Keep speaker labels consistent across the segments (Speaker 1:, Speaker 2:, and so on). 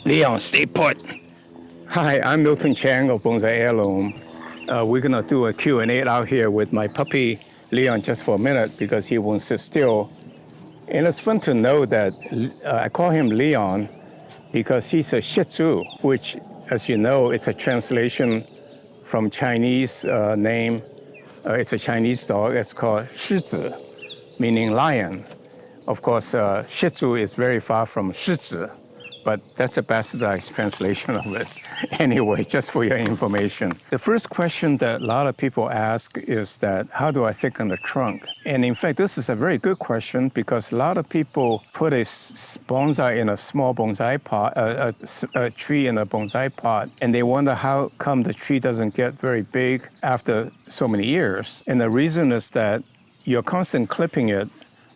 Speaker 1: Lyon, stay put. Hi, I'm miltonchang of Bonsai Heirloom. We're gonna do a Q&A out here with my puppy, Lyon, just for a minute because he won't sit still. And it's fun to know that I call him Lyon because he's a Shih Tzu, which, as you know, it's a translation from Chinese name. It's a Chinese dog. It's called Shih Tzu, meaning lion. Of course, Shih Tzu is very far from Shih Tzu, but that's a bastardized translation of it. Anyway, just for your information. The first question that a lot of people ask is that, how do I thicken the trunk? And in fact, this is a very good question because a lot of people put a bonsai in a small bonsai pot, a tree in a bonsai pot, and they wonder how come the tree doesn't get very big after so many years. And the reason is that you're constantly clipping it,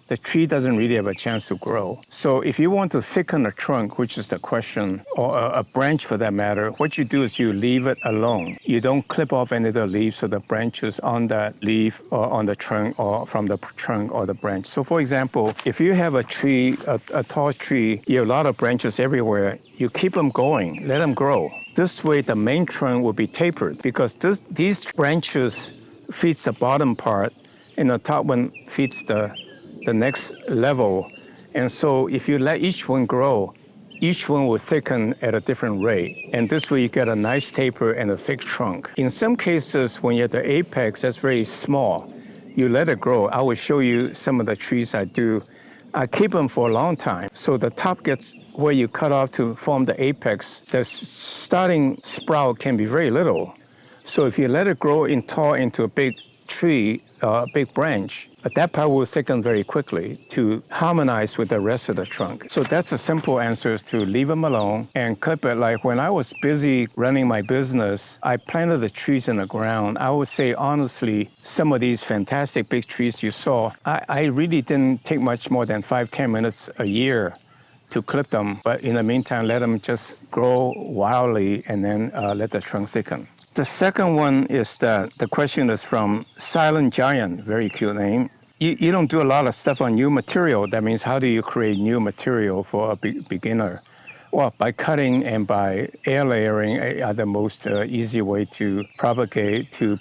Speaker 1: the tree doesn't really have a chance to grow. So if you want to thicken a trunk, which is the question, or a branch for that matter, what you do is you leave it alone. You don't clip off any of the leaves or the branches on that leaf or on the trunk or from the trunk or the branch. So for example, if you have a tree, a tall tree, you have a lot of branches everywhere, you keep them going, let them grow. This way the main trunk will be tapered because these branches feeds the bottom part and the top one feeds the next level. And so if you let each one grow, each one will thicken at a different rate. And this way you get a nice taper and a thick trunk. In some cases, when you're at the apex, that's very small. You let it grow. I will show you some of the trees I do. I keep them for a long time. So the top gets where you cut off to form the apex. The starting sprout can be very little. So if you let it grow tall into a big tree, a big branch, that part will thicken very quickly to harmonize with the rest of the trunk. So that's a simple answer, is to leave them alone and clip it. Like when I was busy running my business, I planted the trees in the ground. I would say, honestly, some of these fantastic big trees you saw, I really didn't take much more than 5-10 minutes a year to clip them. But in the meantime, let them just grow wildly and then let the trunk thicken. The second one is that the question is from Silent Giant, very cute name. You don't do a lot of stuff on new material. That means how do you create new material for a beginner? Well, by cutting and by air layering are the most easy way to propagate, to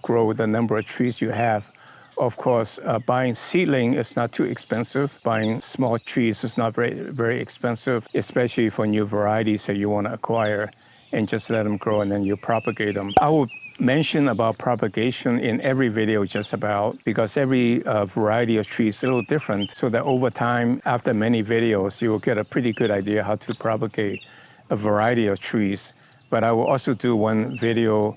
Speaker 1: grow the number of trees you have. Of course, buying seedling is not too expensive. Buying small trees is not very expensive, especially for new varieties that you want to acquire, and just let them grow and then you propagate them. I will mention about propagation in every video just about, because every variety of tree is a little different, so that over time, after many videos, you will get a pretty good idea how to propagate a variety of trees. But I will also do one video,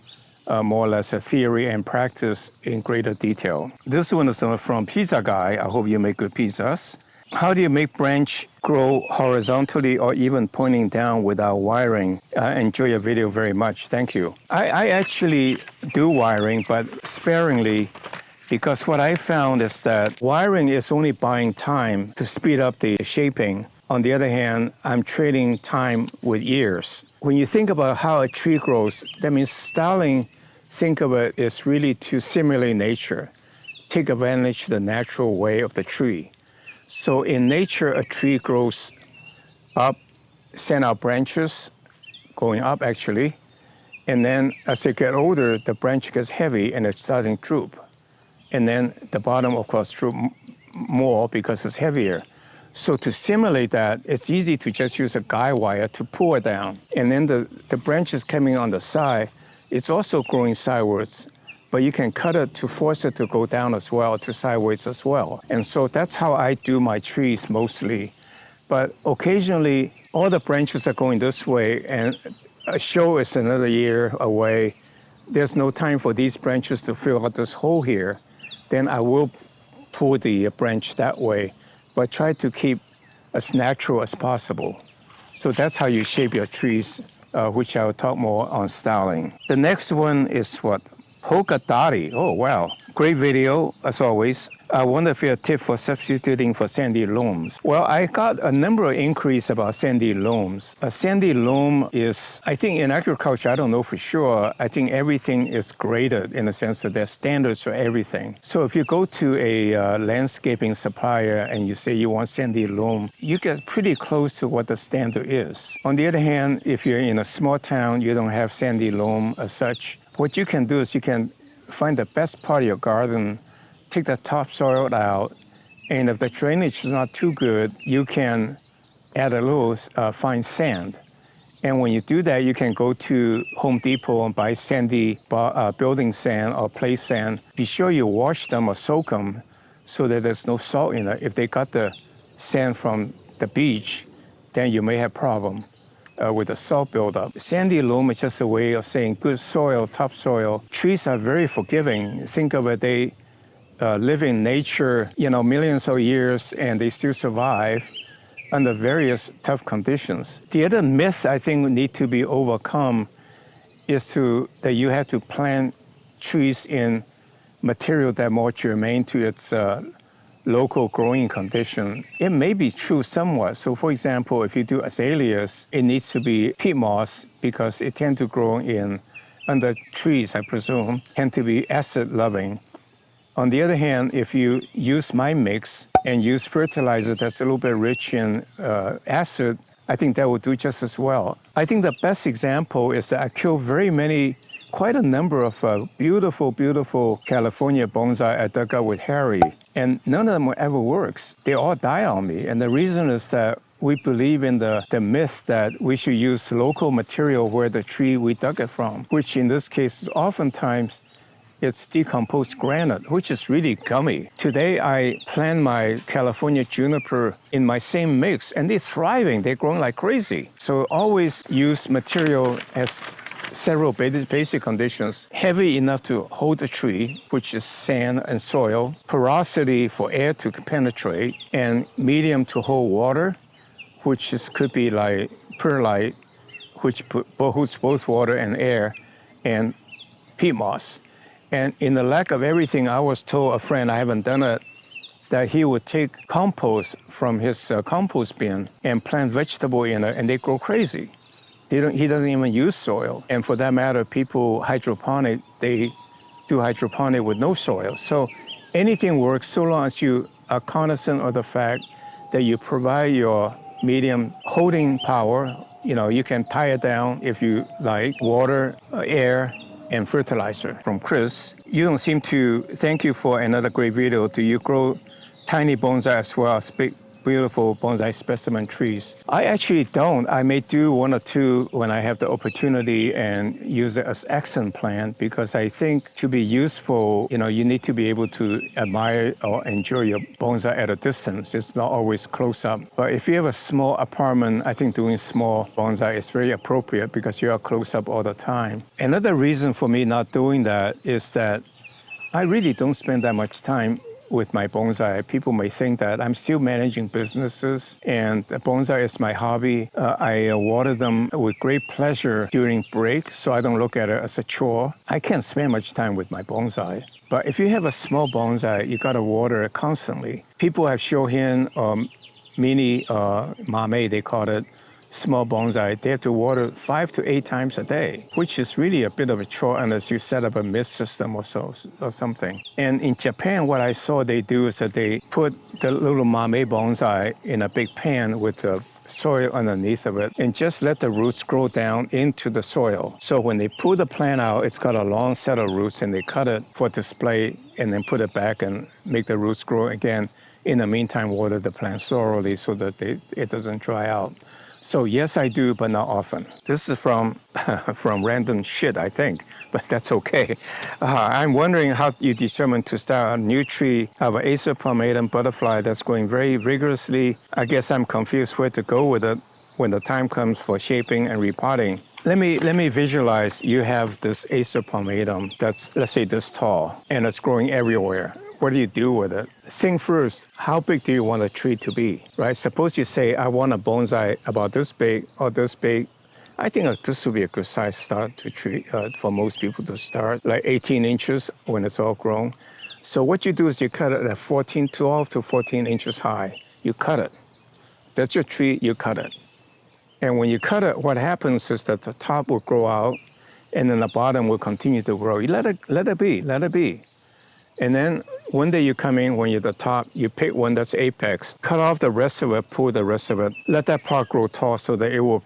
Speaker 1: more or less a theory and practice in greater detail. This one is from Pizza Guy. I hope you make good pizzas. How do you make branch grow horizontally or even pointing down without wiring? I enjoy your video very much. Thank you. I actually do wiring, but sparingly, because what I found is that wiring is only buying time to speed up the shaping. On the other hand, I'm trading time with years. When you think about how a tree grows, that means styling, think of it, is really to simulate nature, take advantage of the natural way of the tree. So in nature, a tree grows up, send out branches, going up actually, and then as they get older, the branch gets heavy and it's starting to droop. And then the bottom, of course, droop more because it's heavier. So to simulate that, it's easy to just use a guide wire to pull it down. And then the branches coming on the side, it's also growing sideways, but you can cut it to force it to go down as well, to sideways as well. And so that's how I do my trees mostly. But occasionally, all the branches are going this way, and a show is another year away. There's no time for these branches to fill out this hole here. Then I will pull the branch that way, but try to keep as natural as possible. So that's how you shape your trees, which I'll talk more on styling. The next one is what? Polka dotty. Oh, wow. Great video, as always. I wonder if you have a tip for substituting for sandy loams. Well, I got a number of inquiries about sandy loams. A sandy loam is, I think in agriculture, I don't know for sure, I think everything is graded in the sense that there's standards for everything. So if you go to a landscaping supplier and you say you want sandy loam, you get pretty close to what the standard is. On the other hand, if you're in a small town, you don't have sandy loam as such, what you can do is you can find the best part of your garden, take the topsoil out, and if the drainage is not too good, you can add a little fine sand. And when you do that, you can go to Home Depot and buy sandy building sand or place sand. Be sure you wash them or soak them so that there's no salt in it. If they got the sand from the beach, then you may have problem with the salt buildup. Sandy loam is just a way of saying good soil, topsoil. Trees are very forgiving. Think of it, they live in nature, millions of years, and they still survive under various tough conditions. The other myth I think need to be overcome is that you have to plant trees in material that are more germane to its local growing condition. It may be true somewhat. So for example, if you do azaleas, it needs to be peat moss because it tends to grow under trees, I presume, tend to be acid loving. On the other hand, if you use my mix and use fertilizer that's a little bit rich in acid, I think that will do just as well. I think the best example is that I killed quite a number of beautiful, beautiful California bonsai I dug out with Harry, and none of them ever works. They all die on me, and the reason is that we believe in the myth that we should use local material where the tree we dug it from, which in this case is oftentimes it's decomposed granite, which is really gummy. Today, I plant my California juniper in my same mix, and they're thriving. They're growing like crazy. So always use material as several basic conditions: heavy enough to hold the tree, which is sand and soil, porosity for air to penetrate, and medium to hold water, which could be like perlite, which holds both water and air, and peat moss. And in the lack of everything, I was told, a friend, I haven't done it, that he would take compost from his compost bin and plant vegetable in it, and they grow crazy. He doesn't even use soil. And for that matter, people hydroponic, they do hydroponic with no soil. So anything works so long as you are cognizant of the fact that you provide your medium holding power. You can tie it down if you like, water, air, and fertilizer. From Chris, you don't seem to, thank you for another great video. Do you grow tiny bonsai as well as big, beautiful bonsai specimen trees? I actually don't. I may do one or two when I have the opportunity and use it as accent plant, because I think to be useful, you need to be able to admire or enjoy your bonsai at a distance. It's not always close up. But if you have a small apartment, I think doing small bonsai is very appropriate because you are close up all the time. Another reason for me not doing that is that I really don't spend that much time with my bonsai. People may think that I'm still managing businesses, and bonsai is my hobby. I water them with great pleasure during break, so I don't look at it as a chore. I can't spend much time with my bonsai. But if you have a small bonsai, you gotta water it constantly. People have shohin or mini mame, they call it, small bonsai, they have to water 5 to 8 times a day, which is really a bit of a chore unless you set up a mist system or something. And in Japan, what I saw they do is that they put the little mame bonsai in a big pan with the soil underneath of it and just let the roots grow down into the soil. So when they pull the plant out, it's got a long set of roots, and they cut it for display and then put it back and make the roots grow again. In the meantime, water the plant thoroughly so that it doesn't dry out. So yes, I do, but not often. This is from random shit, I think, but that's okay. I'm wondering how you determine to start a new tree. I have an Acer palmatum butterfly that's growing very vigorously. I guess I'm confused where to go with it when the time comes for shaping and repotting. Let me visualize. You have this Acer palmatum that's, let's say, this tall, and it's growing everywhere. What do you do with it? Think first, how big do you want a tree to be, right? Suppose you say, I want a bonsai about this big or this big. I think this would be a good size start to tree for most people to start, like 18 inches when it's all grown. So what you do is you cut it at 12 to 14 inches high. You cut it. That's your tree, you cut it. And when you cut it, what happens is that the top will grow out and then the bottom will continue to grow. You let it be. And then one day you come in, when you're at the top, you pick one that's apex, cut off the rest of it, pull the rest of it, let that part grow tall so that it will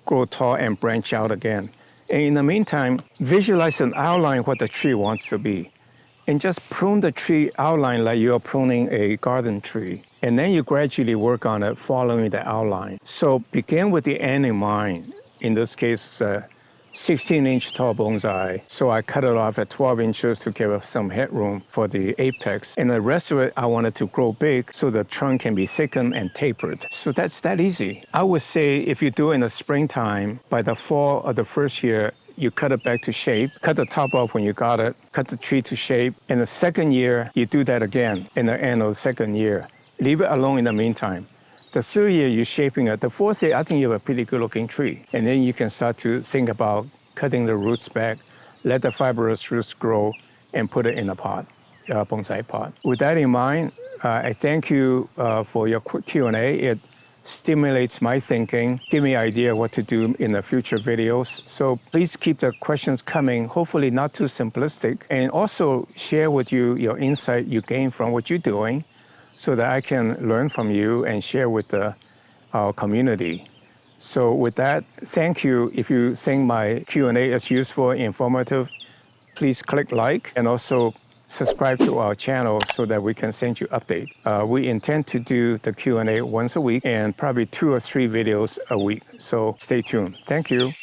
Speaker 1: grow tall and branch out again. And in the meantime, visualize an outline what the tree wants to be. And just prune the tree outline like you're pruning a garden tree. And then you gradually work on it following the outline. So begin with the end in mind. In this case, 16-inch tall bonsai. So I cut it off at 12 inches to give us some headroom for the apex. And the rest of it, I want it to grow big so the trunk can be thickened and tapered. So that's that easy. I would say if you do it in the springtime, by the fall of the first year, you cut it back to shape, cut the top off when you got it, cut the tree to shape. In the second year, you do that again in the end of the second year. Leave it alone in the meantime. The third year, you're shaping it. The fourth year, I think you have a pretty good looking tree. And then you can start to think about cutting the roots back, let the fibrous roots grow, and put it in a pot, bonsai pot. With that in mind, I thank you for your quick Q&A. It stimulates my thinking, give me an idea what to do in the future videos. So please keep the questions coming, hopefully not too simplistic, and also share with you your insight you gain from what you're doing so that I can learn from you and share with our community. So with that, thank you. If you think my Q&A is useful, informative, please click like and also subscribe to our channel so that we can send you updates. We intend to do the Q&A once a week and probably 2 or 3 videos a week. So stay tuned. Thank you.